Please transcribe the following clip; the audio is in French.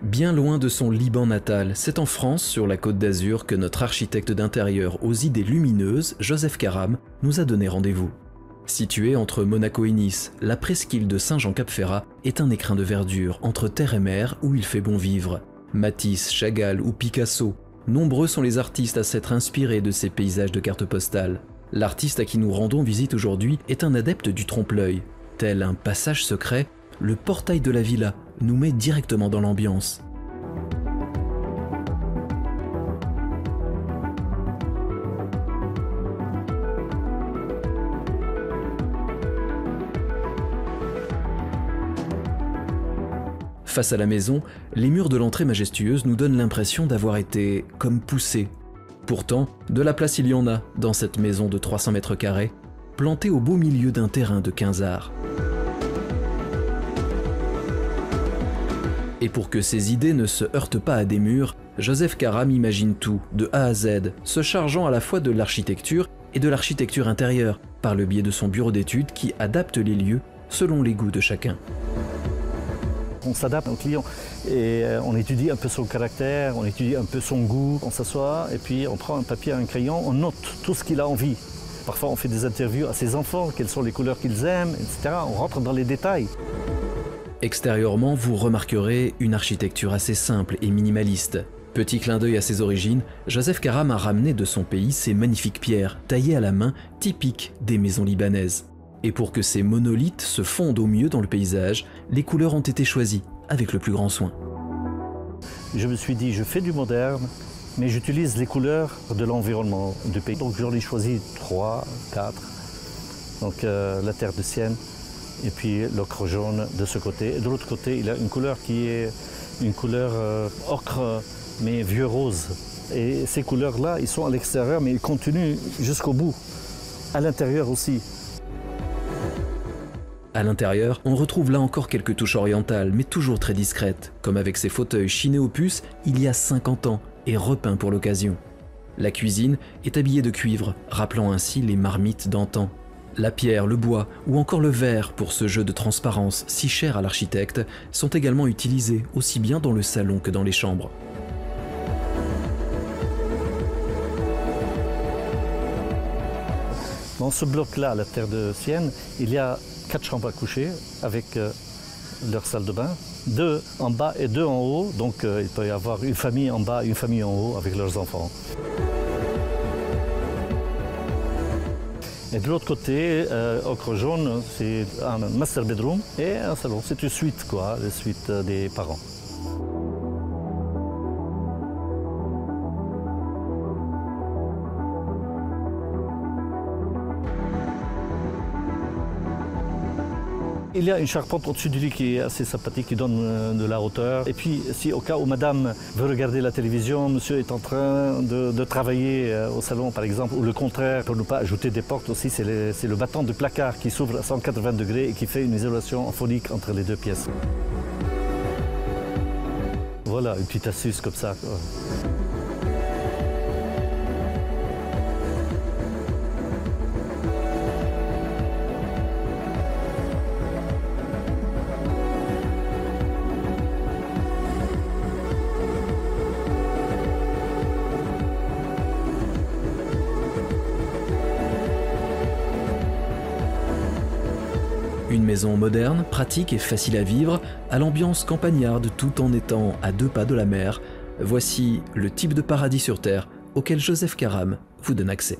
Bien loin de son Liban natal, c'est en France, sur la Côte d'Azur, que notre architecte d'intérieur aux idées lumineuses, Joseph Karam, nous a donné rendez-vous. Situé entre Monaco et Nice, la presqu'île de Saint-Jean-Cap-Ferrat est un écrin de verdure entre terre et mer où il fait bon vivre. Matisse, Chagall ou Picasso, nombreux sont les artistes à s'être inspirés de ces paysages de cartes postales. L'artiste à qui nous rendons visite aujourd'hui est un adepte du trompe-l'œil. Tel un passage secret, le portail de la villa nous met directement dans l'ambiance. Face à la maison, les murs de l'entrée majestueuse nous donnent l'impression d'avoir été comme poussés. Pourtant, de la place il y en a dans cette maison de 300 mètres carrés, plantée au beau milieu d'un terrain de 15 arts. Et pour que ses idées ne se heurtent pas à des murs, Joseph Karam imagine tout, de A à Z, se chargeant à la fois de l'architecture et de l'architecture intérieure, par le biais de son bureau d'études qui adapte les lieux selon les goûts de chacun. On s'adapte au client et on étudie un peu son caractère, on étudie un peu son goût. On s'assoit et puis on prend un papier et un crayon, on note tout ce qu'il a envie. Parfois on fait des interviews à ses enfants, quelles sont les couleurs qu'ils aiment, etc. On rentre dans les détails. Extérieurement, vous remarquerez une architecture assez simple et minimaliste. Petit clin d'œil à ses origines, Joseph Karam a ramené de son pays ces magnifiques pierres, taillées à la main, typiques des maisons libanaises. Et pour que ces monolithes se fondent au mieux dans le paysage, les couleurs ont été choisies avec le plus grand soin. Je me suis dit, je fais du moderne, mais j'utilise les couleurs de l'environnement du pays. Donc j'en ai choisi 3, 4. Donc la terre de sienne et puis l'ocre jaune de ce côté. Et de l'autre côté, il a une couleur qui est une couleur ocre, mais vieux rose. Et ces couleurs-là, ils sont à l'extérieur, mais ils continuent jusqu'au bout, à l'intérieur aussi. À l'intérieur, on retrouve là encore quelques touches orientales, mais toujours très discrètes, comme avec ces fauteuils chinés au puce il y a 50 ans et repeints pour l'occasion. La cuisine est habillée de cuivre, rappelant ainsi les marmites d'antan. La pierre, le bois ou encore le verre pour ce jeu de transparence si cher à l'architecte sont également utilisés aussi bien dans le salon que dans les chambres. Dans ce bloc-là, la terre de Sienne, il y a 4 chambres à coucher avec leur salle de bain, 2 en bas et 2 en haut, donc il peut y avoir une famille en bas et une famille en haut avec leurs enfants. Et de l'autre côté, ocre jaune, c'est un master bedroom et un salon. C'est une suite, quoi, la suite des parents. Il y a une charpente au-dessus du lit qui est assez sympathique, qui donne de la hauteur. Et puis, si au cas où madame veut regarder la télévision, monsieur est en train de travailler au salon, par exemple, ou le contraire, pour ne pas ajouter des portes aussi, c'est le battant de placard qui s'ouvre à 180 degrés et qui fait une isolation phonique entre les deux pièces. Voilà, une petite astuce comme ça. Une maison moderne, pratique et facile à vivre, à l'ambiance campagnarde tout en étant à 2 pas de la mer, voici le type de paradis sur terre auquel Joseph Karam vous donne accès.